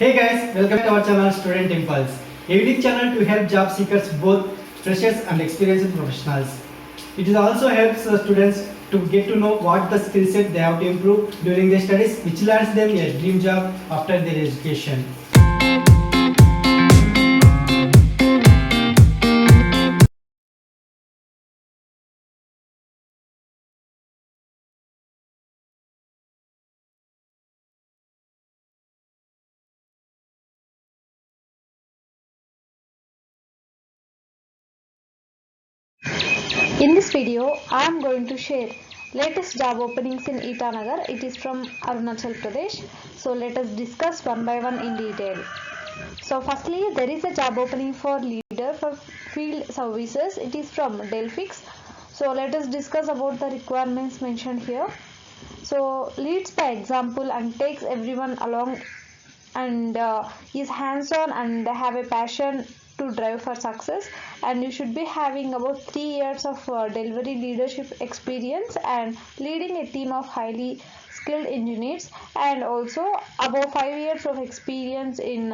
Hey guys, welcome to our channel Student Impulse, a unique channel to help job seekers, both freshers and experienced professionals. It also helps students to get to know what the skill set they have to improve during their studies, which lands them a dream job after their education. In this video, I am going to share latest job openings in Itanagar. It is from Arunachal Pradesh. So let us discuss one by one in detail. So firstly, there is a job opening for leader for field services. It is from Delphix. So let us discuss about the requirements mentioned here. So leads by example and takes everyone along and is hands-on and have a passion to drive for success, and you should be having about 3 years of delivery leadership experience and leading a team of highly skilled engineers, and also above 5 years of experience in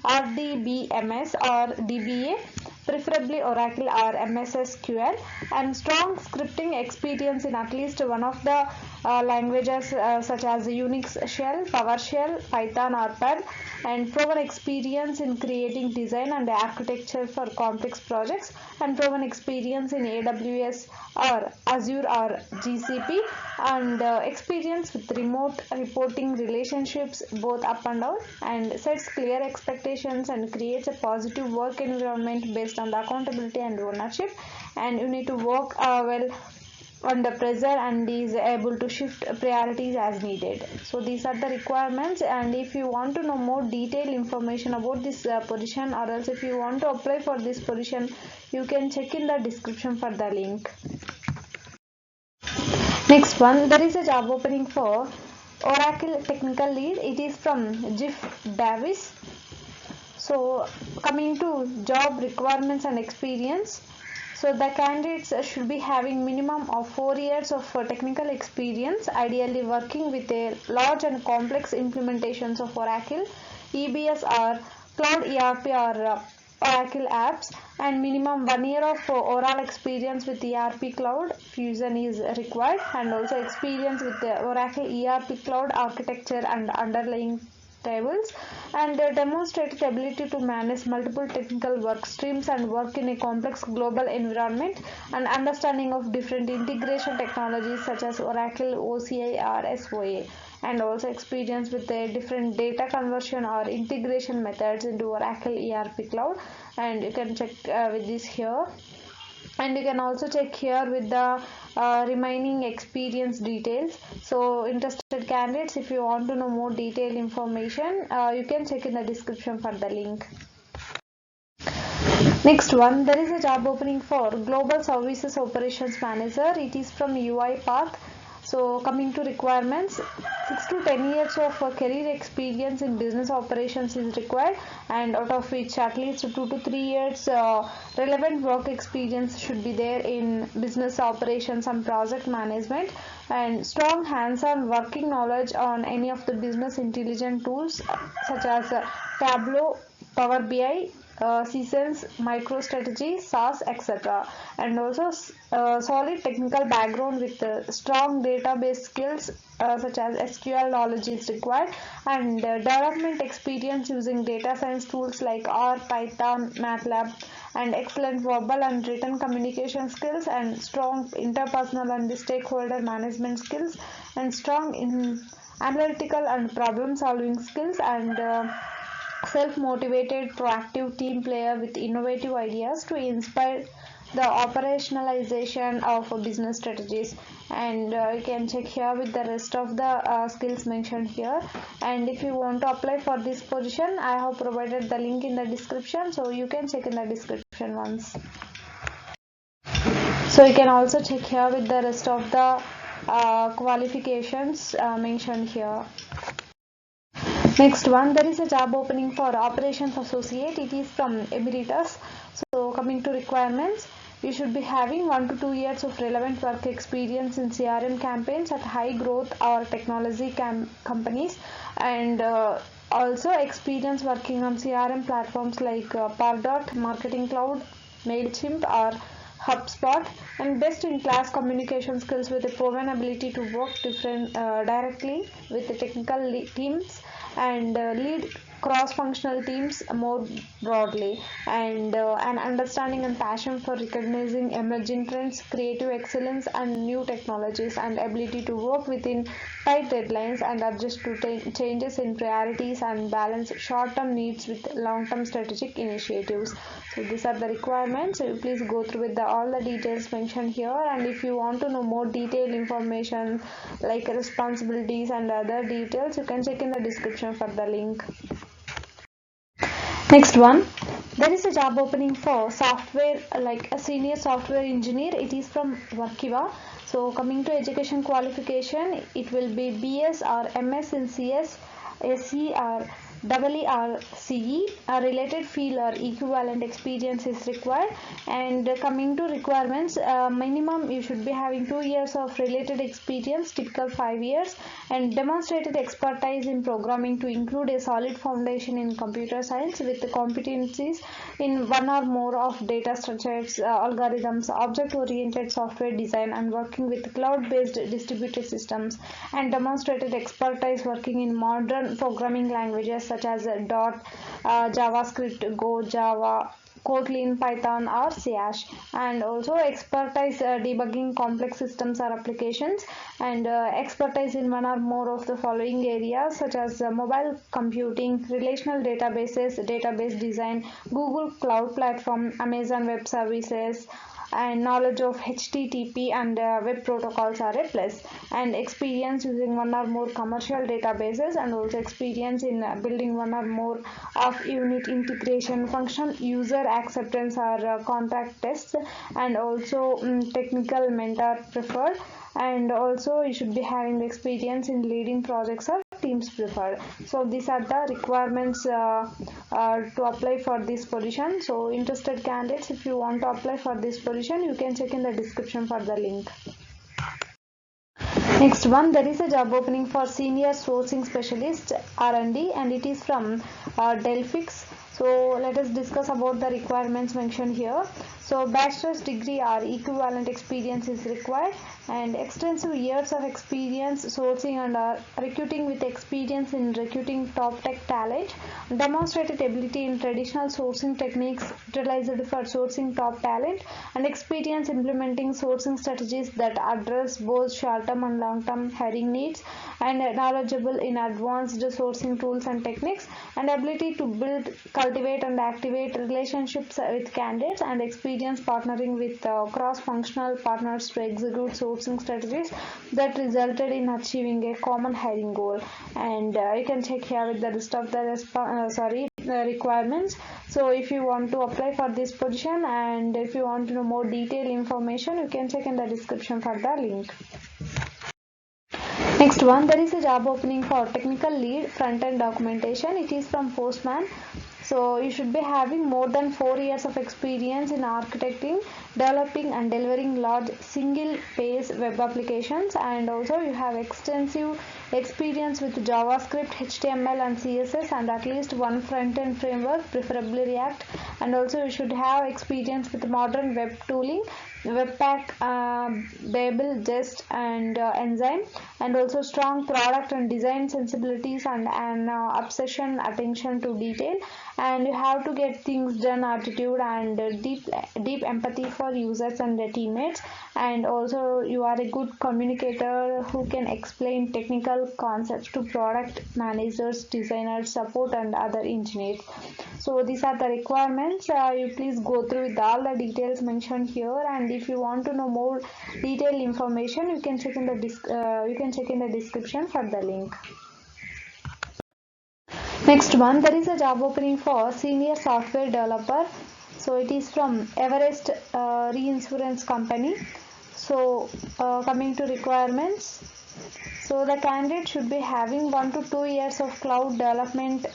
RDBMS or DBA, preferably Oracle or MS SQL, and strong scripting experience in at least one of the languages such as Unix Shell, PowerShell, Python or Perl, and proven experience in creating design and architecture for complex projects, and proven experience in AWS or Azure or GCP, and experience with remote reporting relationships both up and down, and sets clear expectations and creates a positive work environment based on the accountability and ownership, and you need to work well under pressure and is able to shift priorities as needed. So these are the requirements, and if you want to know more detailed information about this position, or else if you want to apply for this position, you can check in the description for the link. Next one, there is a job opening for Oracle technical lead. It is from Jeff Davis. So coming to job requirements and experience, so the candidates should be having minimum of 4 years of technical experience, ideally working with a large and complex implementations of Oracle, EBS or Cloud ERP or Oracle apps, and minimum 1 year of oral experience with ERP Cloud Fusion is required, and also experience with the Oracle ERP Cloud architecture and underlying tables, and demonstrated ability to manage multiple technical work streams and work in a complex global environment, and understanding of different integration technologies such as Oracle OCI or SOA, and also experience with the different data conversion or integration methods into Oracle ERP Cloud, and you can check with this here, and you can also check here with the remaining experience details. So interested candidates, if you want to know more detailed information, you can check in the description for the link. Next one, there is a job opening for Global Services Operations Manager. It is from UiPath. So coming to requirements, 6 to 10 years of career experience in business operations is required, and out of which at least 2 to 3 years relevant work experience should be there in business operations and project management, and strong hands-on working knowledge on any of the business intelligence tools such as Tableau, Power BI, Seasons, MicroStrategy, SAS, etc. And also solid technical background with strong database skills such as SQL knowledge is required, and development experience using data science tools like R, Python, MATLAB, and excellent verbal and written communication skills, and strong interpersonal and stakeholder management skills, and strong in analytical and problem solving skills, and self-motivated, proactive team player with innovative ideas to inspire the operationalization of business strategies, and you can check here with the rest of the skills mentioned here. And if you want to apply for this position, I have provided the link in the description, so you can check in the description once. So you can also check here with the rest of the qualifications mentioned here. Next one, there is a job opening for operations associate. It is from Emeritus. So coming to requirements, you should be having 1 to 2 years of relevant work experience in CRM campaigns at high growth or technology companies, and also experience working on CRM platforms like Pardot, Marketing Cloud, MailChimp or HubSpot, and best in class communication skills with a proven ability to work directly with the technical teams and lead cross-functional teams more broadly, and an understanding and passion for recognizing emerging trends, creative excellence and new technologies, and ability to work within tight deadlines and adjust to changes in priorities and balance short-term needs with long-term strategic initiatives. So these are the requirements. So you please go through with all the details mentioned here, and if you want to know more detailed information like responsibilities and other details, you can check in the description for the link. Next one, there is a job opening for software like a senior software engineer. It is from Workiva. So coming to education qualification, it will be BS or MS in CS, SE or EE or CE. A related field or equivalent experience is required. And coming to requirements, minimum you should be having 2 years of related experience, typical 5 years, and demonstrated expertise in programming to include a solid foundation in computer science with the competencies in one or more of data structures, algorithms, object-oriented software design, and working with cloud-based distributed systems, and demonstrated expertise working in modern programming languages such as JavaScript, Go, Java, Kotlin, Python or Sash, and also expertise debugging complex systems or applications, and expertise in one or more of the following areas such as mobile computing, relational databases, database design, Google Cloud Platform, Amazon Web Services, and knowledge of HTTP and web protocols are a plus, and experience using one or more commercial databases, and also experience in building one or more of unit integration function, user acceptance or contract tests, and also technical mentor preferred, and also you should be having the experience in leading projects or teams preferred. So these are the requirements to apply for this position. So interested candidates, if you want to apply for this position, you can check in the description for the link. Next one, there is a job opening for senior sourcing specialist R&D, and it is from Delphix. So let us discuss about the requirements mentioned here. So bachelor's degree or equivalent experience is required, and extensive years of experience sourcing and recruiting with experience in recruiting top tech talent, demonstrated ability in traditional sourcing techniques utilized for sourcing top talent, and experience implementing sourcing strategies that address both short-term and long-term hiring needs, and knowledgeable in advanced sourcing tools and techniques, and ability to build, cultivate and activate relationships with candidates, and experience partnering with cross-functional partners to execute sourcing strategies that resulted in achieving a common hiring goal. And you can check here with the list of the requirements. So if you want to apply for this position and if you want to know more detailed information, you can check in the description for the link. Next one, there is a job opening for technical lead front-end documentation. It is from Postman. So you should be having more than 4 years of experience in architecting, developing and delivering large single page web applications, and also you have extensive experience with JavaScript, HTML and CSS, and at least one front-end framework, preferably React, and also you should have experience with modern web tooling, Webpack, Babel, Jest and Enzyme, and also strong product and design sensibilities and an obsession, attention to detail, and you have to get things done attitude and deep empathy for users and their teammates, and also you are a good communicator who can explain technical concepts to product managers, designers, support and other engineers. So these are the requirements. You please go through with all the details mentioned here, and if you want to know more detailed information, you can check in the description for the link. Next one, there is a job opening for senior software developer. So it is from Everest Reinsurance Company. So coming to requirements, so the candidate should be having 1 to 2 years of cloud development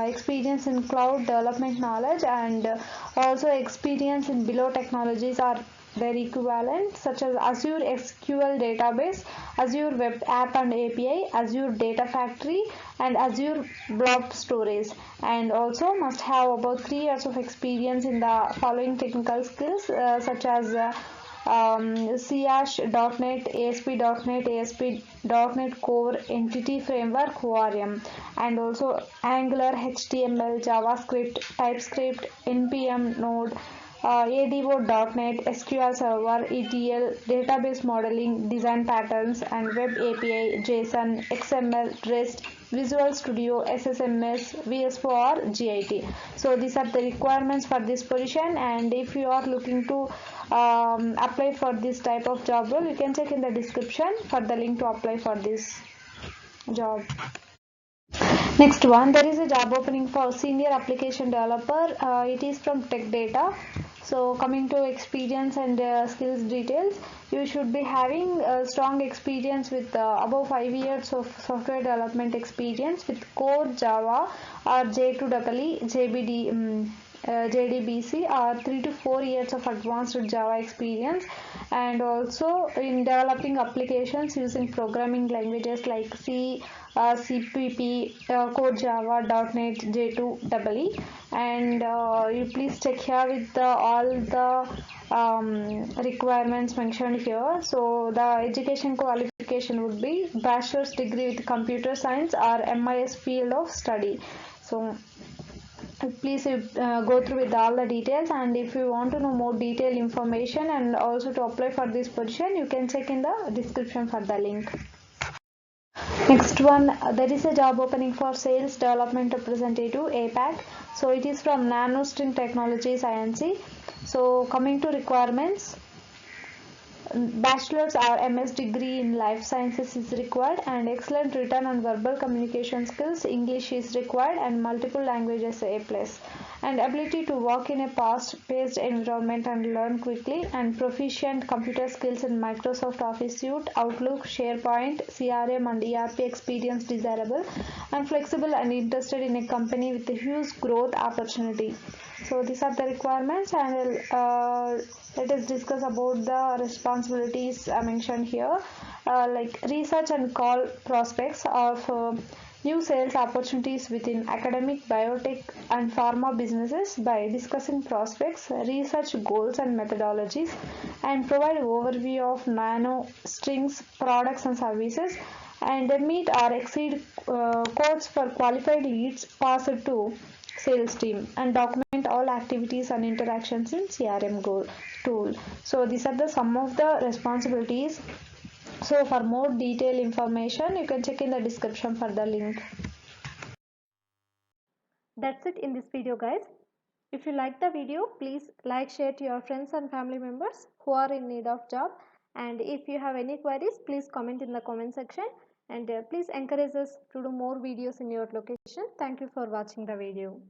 experience in cloud development knowledge, and also experience in below technologies or their equivalent such as Azure SQL Database, Azure Web App and API, Azure Data Factory, and Azure Blob Storage. And also must have about 3 years of experience in the following technical skills such as C#.NET, ASP.NET, ASP.NET Core, Entity Framework, ORM, and also Angular, HTML, JavaScript, TypeScript, NPM, Node, ADO.NET, SQL Server, ETL, database modeling, design patterns, and web API, JSON, XML, REST, Visual Studio, SSMS, VSO or GIT. So these are the requirements for this position, and if you are looking to apply for this type of job role, you can check in the description for the link to apply for this job. Next one, there is a job opening for senior application developer. It is from Tech Data. So coming to experience and skills details, you should be having strong experience with above 5 years of software development experience with core Java or J2EE, JDBC, or 3 to 4 years of advanced Java experience, and also in developing applications using programming languages like C, CPP, Core Java, .NET, J2EE, and you please check here with all the requirements mentioned here. So the education qualification would be bachelor's degree with computer science or MIS field of study. So please go through with all the details, and if you want to know more detailed information and also to apply for this position, you can check in the description for the link. Next one, there is a job opening for sales development representative, APAC. So it is from NanoString Technologies Inc. So coming to requirements, bachelor's or MS degree in life sciences is required, and excellent written and verbal communication skills, English is required, and multiple languages A+, and ability to work in a fast-paced environment and learn quickly, and proficient computer skills in Microsoft Office Suite, Outlook, SharePoint, CRM and ERP experience desirable, and flexible and interested in a company with a huge growth opportunity. So these are the requirements, and let us discuss about the responsibilities mentioned here, like research and call prospects of new sales opportunities within academic, biotech and pharma businesses by discussing prospects, research goals and methodologies, and provide overview of NanoString's products and services, and meet or exceed quotes for qualified leads passed to sales team, and document all activities and interactions in CRM tool. So these are the some of the responsibilities. So for more detailed information, you can check in the description for the link. That's it in this video, guys. If you like the video, please like, share to your friends and family members who are in need of job. And if you have any queries, please comment in the comment section, and please encourage us to do more videos in your location. Thank you for watching the video.